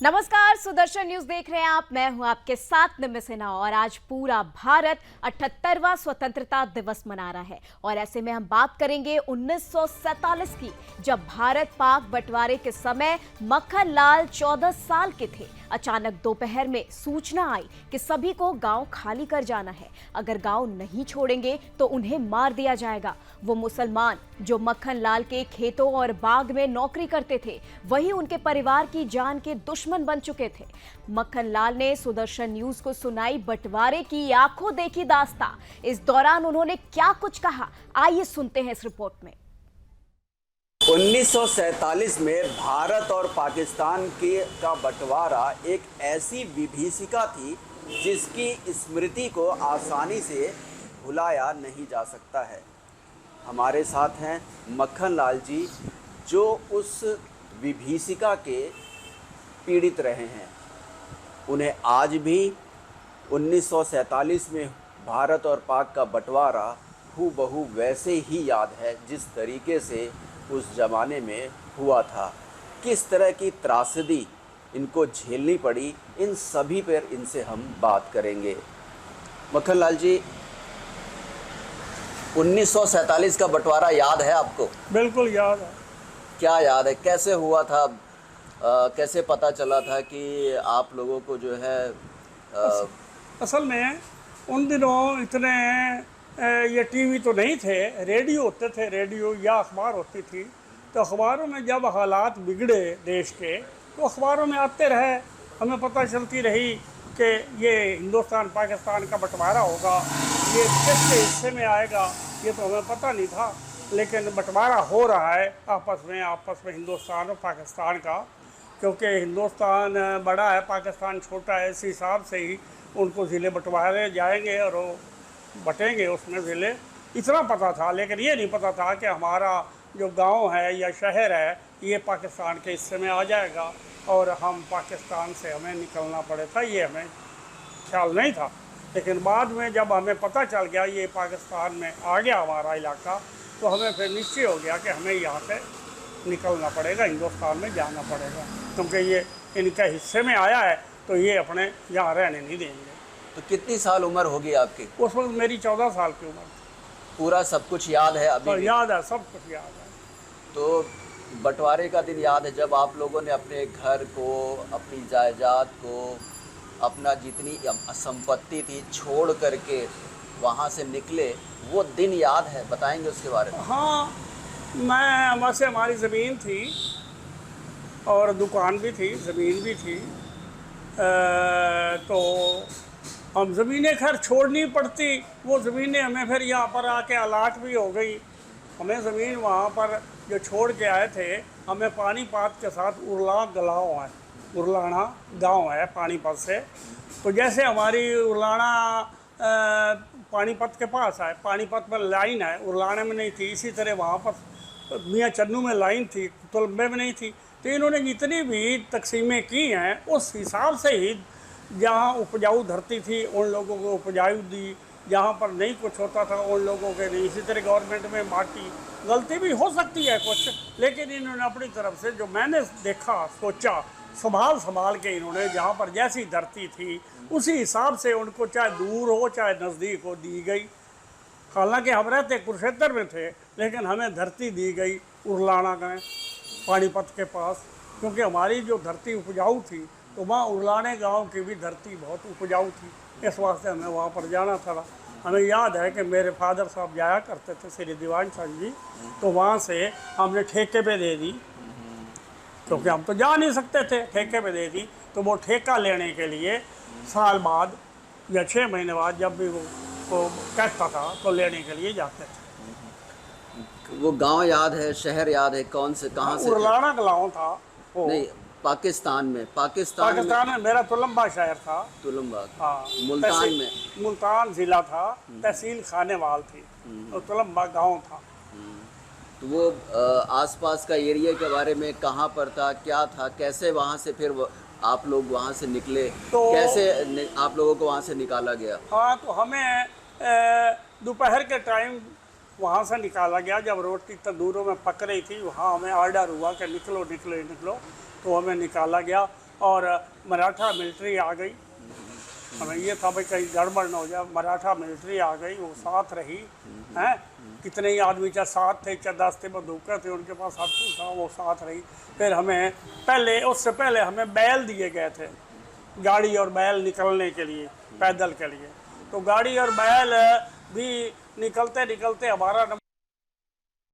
नमस्कार, सुदर्शन न्यूज देख रहे हैं आप। मैं हूं आपके साथ निम्न सिन्हा और आज पूरा भारत 78वां स्वतंत्रता दिवस मना रहा है। और ऐसे में हम बात करेंगे 1947 की, जब भारत पाक बंटवारे के समय मक्खन लाल 14 साल के थे। अचानक दोपहर में सूचना आई कि सभी को गांव खाली कर जाना है। अगर गांव नहीं छोड़ेंगे तो उन्हें मार दिया जाएगा। वो मुसलमान जो मक्खन लाल के खेतों और बाग में नौकरी करते थे, वही उनके परिवार की जान के दुश्मन बन चुके थे। मक्खन लाल ने सुदर्शन न्यूज को सुनाई बंटवारे की आंखों देखी दास्तां। इस दौरान उन्होंने क्या कुछ कहा, आइए सुनते हैं इस रिपोर्ट में। 1947 में भारत और पाकिस्तान का बंटवारा एक ऐसी विभीषिका थी जिसकी स्मृति को आसानी से भुलाया नहीं जा सकता है। हमारे साथ हैं मक्खन लाल जी, जो उस विभीषिका के पीड़ित रहे हैं। उन्हें आज भी 1947 में भारत और पाक का बंटवारा हूबहू वैसे ही याद है जिस तरीके से उस ज़माने में हुआ था। किस तरह की त्रासदी इनको झेलनी पड़ी, इन सभी पर इनसे हम बात करेंगे। मक्खन लाल जी, 1947 का बंटवारा याद है आपको? बिल्कुल याद है। क्या याद है, कैसे हुआ था? कैसे पता चला था कि आप लोगों को जो है असल में उन दिनों इतने ये टीवी तो नहीं थे, रेडियो होते थे, रेडियो या अखबार होती थी। तो अखबारों में जब हालात बिगड़े देश के, तो अखबारों में आते रहे, हमें पता चलती रही कि ये हिंदुस्तान पाकिस्तान का बंटवारा होगा, ये किसके हिस्से में आएगा, ये तो हमें पता नहीं था। लेकिन बंटवारा हो रहा है आपस में हिंदुस्तान और पाकिस्तान का, क्योंकि हिंदुस्तान बड़ा है, पाकिस्तान छोटा है। इस हिसाब से ही उनको ज़िले बंटवारे जाएंगे और वो बटेंगे उसमें ज़िले। इतना पता था, लेकिन ये नहीं पता था कि हमारा जो गांव है या शहर है ये पाकिस्तान के हिस्से में आ जाएगा और हम पाकिस्तान से हमें निकलना पड़े था, ये हमें ख्याल नहीं था। लेकिन बाद में जब हमें पता चल गया ये पाकिस्तान में आ गया हमारा इलाका, तो हमें फिर निश्चय हो गया कि हमें यहाँ से निकलना पड़ेगा, हिंदुस्तान में जाना पड़ेगा, क्योंकि ये इनके हिस्से में आया है तो ये अपने यहाँ रहने नहीं देंगे। तो कितनी साल उम्र होगी आपकी? उस वक्त मेरी 14 साल की उम्र थी। पूरा सब कुछ याद है अभी? तो याद है, सब कुछ याद है। तो बंटवारे का दिन याद है जब आप लोगों ने अपने घर को, अपनी जायदाद को, अपना जितनी संपत्ति थी छोड़ करके वहाँ से निकले, वो दिन याद है? बताएंगे उसके बारे में? हाँ, वैसे हमारी ज़मीन थी और दुकान भी थी, ज़मीन भी थी। तो हम ज़मीनें खैर छोड़नी पड़ती, वो ज़मीनें हमें फिर यहाँ पर आके अलाट भी हो गई। हमें ज़मीन वहाँ पर जो छोड़ के आए थे, हमें पानीपत के साथ उरलाना गांव है पानीपत से। तो जैसे हमारी उरलाना पानीपत के पास है, पानीपत में लाइन है, उरलाने में नहीं थी। इसी तरह वहाँ पर मियाँ चन्नू में लाइन थी, तुलंबे में नहीं थी। तो इन्होंने जितनी भी तकसीमें की हैं उस हिसाब से ही जहाँ उपजाऊ धरती थी उन लोगों को उपजाऊ दी, जहाँ पर नहीं कुछ होता था उन लोगों के नहीं। इसी तरह गवर्नमेंट में बांटी। गलती भी हो सकती है कुछ, लेकिन इन्होंने अपनी तरफ से जो मैंने देखा, सोचा, संभाल के इन्होंने जहाँ पर जैसी धरती थी उसी हिसाब से उनको, चाहे दूर हो चाहे नज़दीक हो, दी गई। हालांकि हम रहते कुरुक्षेत्र में थे, लेकिन हमें धरती दी गई उरलाना में, पानीपत के पास, क्योंकि हमारी जो धरती उपजाऊ थी, तो वहाँ उरलाने गांव की भी धरती बहुत उपजाऊ थी। इस वास्ते हमें वहाँ पर जाना था। हमें याद है कि मेरे फादर साहब जाया करते थे, श्री दीवान चंद जी, तो वहाँ से हमने ठेके पे दे दी, क्योंकि हम तो जा नहीं सकते थे। ठेके पे दे दी, तो वो ठेका लेने के लिए साल बाद या 6 महीने बाद जब भी वो कहता था तो लेने के लिए जाते थे। वो गांव याद है, शहर याद है, कौन से, कहाँ से? उरलाना गाँव था वो। नहीं, पाकिस्तान में मेरा तुलंबा शहर था। तुलंबा? हाँ, मुल्तान में? मुल्तान ज़िला था, तहसील खानेवाल थी और तुलंबा गांव था। तो वो आसपास का एरिया के बारे में, कहाँ पर था, क्या था, कैसे वहाँ से फिर आप लोग वहाँ से निकले, तो कैसे आप लोगों को वहाँ से निकाला गया? हाँ, तो हमें दोपहर के टाइम वहाँ से निकाला गया, जब रोटी तंदूरों में पक रही थी, वहाँ हमें ऑर्डर हुआ कि निकलो निकलो निकलो, तो हमें निकाला गया। और मराठा मिलिट्री आ गई। हमें ये था भाई कहीं गड़बड़ न हो जाए, मराठा मिलिट्री आ गई, वो साथ रही हैं। कितने ही आदमी चाहे साथ थे, चाहे 10 थे, बंदूकें थे उनके पास, सब कुछ था, वो साथ रही। फिर हमें उससे पहले हमें बैल दिए गए थे, गाड़ी और बैल निकलने के लिए, पैदल के लिए। तो गाड़ी और बैल भी निकलते निकलते हमारा नंबर